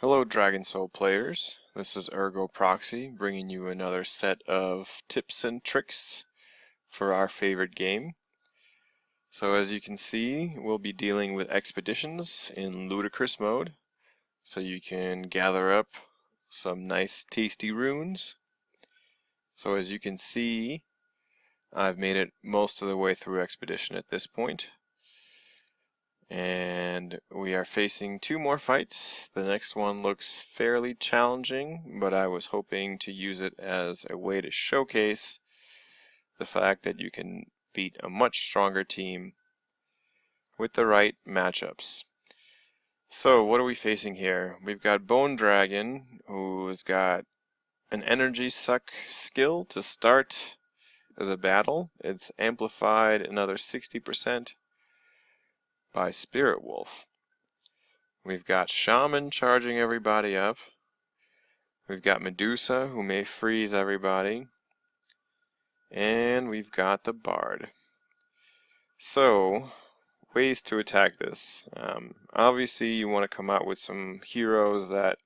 Hello DragonSoul players, this is ErgotProxy bringing you another set of tips and tricks for our favorite game. So as you can see, we'll be dealing with expeditions in Ludicrous mode, so you can gather up some nice tasty runes. So as you can see, I've made it most of the way through expedition at this point. And we are facing two more fights. The next one looks fairly challenging, but I was hoping to use it as a way to showcase the fact that you can beat a much stronger team with the right matchups. So what are we facing here? We've got Bone Dragon, who's got an energy suck skill to start the battle. It's amplified another 60% by Spirit Wolf. We've got Shaman charging everybody up. We've got Medusa, who may freeze everybody. And we've got the Bard. So, ways to attack this. Obviously, you want to come out with some heroes that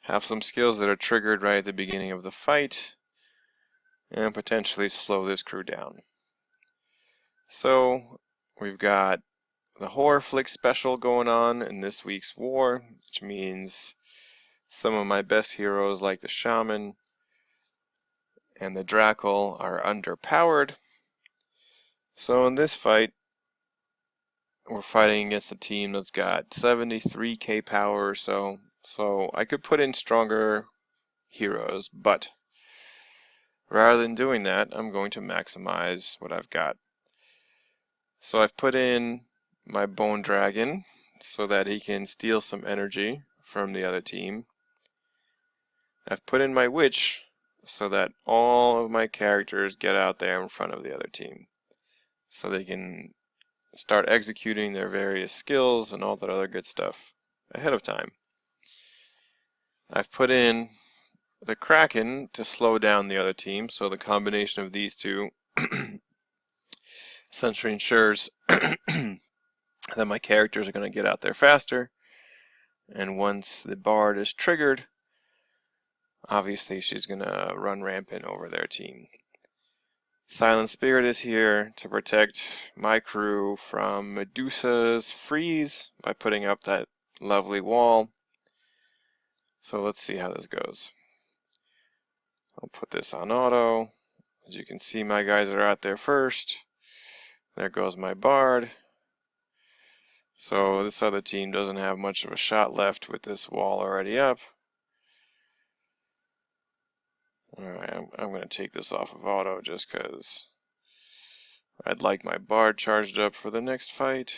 have some skills that are triggered right at the beginning of the fight, and potentially slow this crew down. So, we've got the Horror Flick special going on in this week's war, which means some of my best heroes like the Shaman and the Drackle are underpowered. So in this fight, we're fighting against a team that's got 73k power or so. So I could put in stronger heroes, but rather than doing that, I'm going to maximize what I've got. So I've put in my Bone Dragon so that he can steal some energy from the other team. I've put in my Witch so that all of my characters get out there in front of the other team, so they can start executing their various skills and all that other good stuff ahead of time. I've put in the Kraken to slow down the other team, so the combination of these two essentially ensures that my characters are going to get out there faster, and once the Bard is triggered, obviously she's going to run rampant over their team. Silent Spirit is here to protect my crew from Medusa's freeze by putting up that lovely wall. So let's see how this goes. I'll put this on auto. As you can see, my guys are out there first. There goes my Bard. So this other team doesn't have much of a shot left with this wall already up. Alright, I'm going to take this off of auto just because I'd like my Bard charged up for the next fight.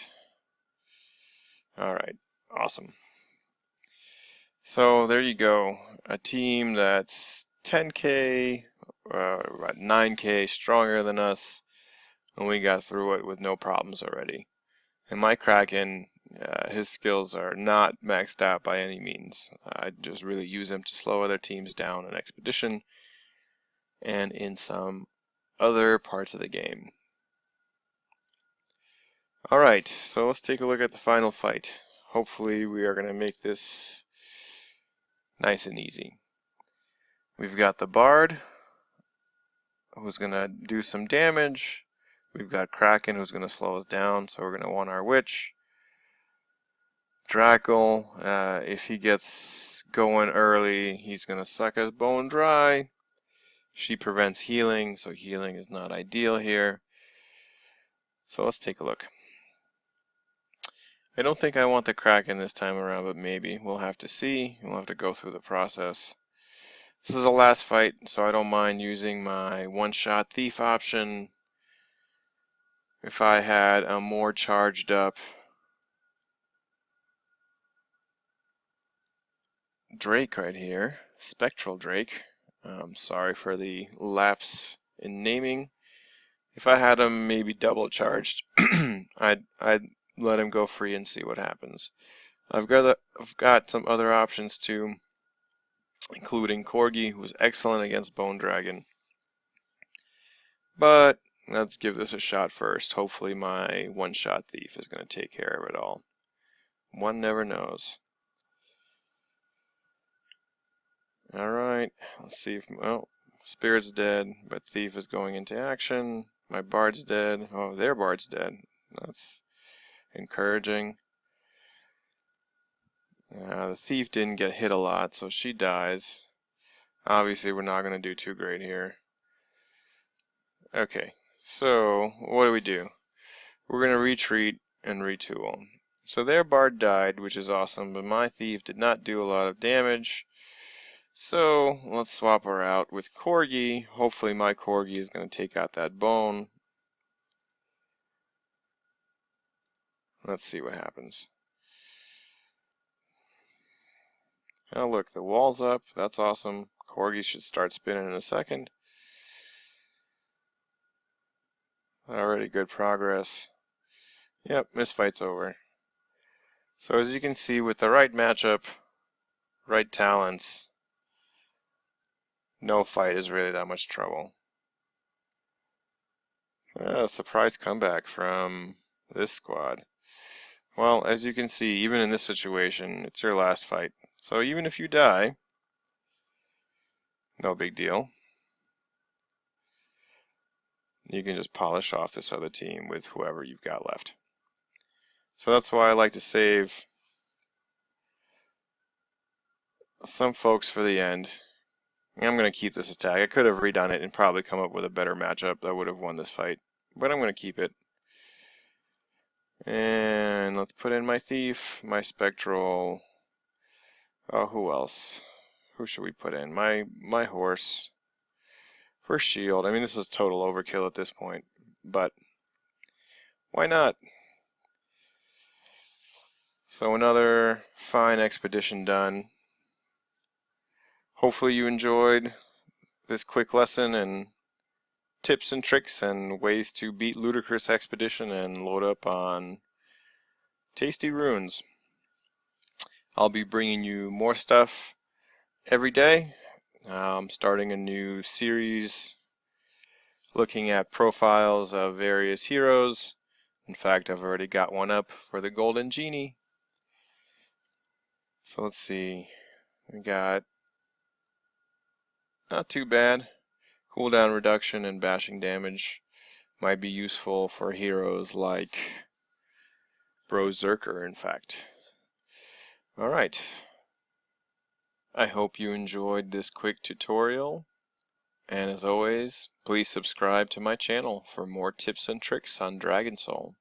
Alright, awesome. So there you go. A team that's 10k, about 9k stronger than us, and we got through it with no problems already. And my Kraken, his skills are not maxed out by any means. I just really use them to slow other teams down in Expedition and in some other parts of the game. Alright, so let's take a look at the final fight. Hopefully we are going to make this nice and easy. We've got the Bard, who's going to do some damage. We've got Kraken, who's going to slow us down, so we're going to want our Witch. Drackle, if he gets going early, he's going to suck his bone dry. She prevents healing, so healing is not ideal here. So let's take a look. I don't think I want the Kraken this time around, but maybe. We'll have to see. We'll have to go through the process. This is the last fight, so I don't mind using my one-shot thief option. If I had a more charged up Drake right here, Spectral Drake. Sorry for the lapse in naming. If I had him maybe double charged, I'd let him go free and see what happens. I've got some other options too, including Corgi, who's excellent against Bone Dragon. But let's give this a shot first. Hopefully my one-shot thief is going to take care of it all. One never knows. Alright, let's see if, well, Spirit's dead, but Thief is going into action. My Bard's dead. Oh, their Bard's dead. That's encouraging. The Thief didn't get hit a lot, so she dies. Obviously, we're not going to do too great here. Okay, so what do? We're going to retreat and retool. So their Bard died, which is awesome, but my Thief did not do a lot of damage. So let's swap her out with Corgi. Hopefully my Corgi is going to take out that bone. Let's see what happens. Oh look, the wall's up. That's awesome. Corgi should start spinning in a second. Already good progress. Yep, this fight's over. So as you can see, with the right matchup, right talents, no fight is really that much trouble. Surprise comeback from this squad. Well, as you can see, even in this situation, it's your last fight. So even if you die, no big deal. You can just polish off this other team with whoever you've got left. So that's why I like to save some folks for the end. I'm going to keep this attack. I could have redone it and probably come up with a better matchup that would have won this fight, but I'm going to keep it. And let's put in my Thief, my Spectral. Oh, who else? Who should we put in? My horse. For shield. I mean, this is total overkill at this point, but why not? So another fine expedition done. Hopefully you enjoyed this quick lesson and tips and tricks and ways to beat Ludicrous Expedition and load up on tasty runes. I'll be bringing you more stuff every day. Starting a new series looking at profiles of various heroes. In fact, I've already got one up for the Golden Genie. So let's see. We got not too bad. Cooldown reduction and bashing damage might be useful for heroes like Berserker, in fact. Alright. I hope you enjoyed this quick tutorial. And as always, please subscribe to my channel for more tips and tricks on DragonSoul.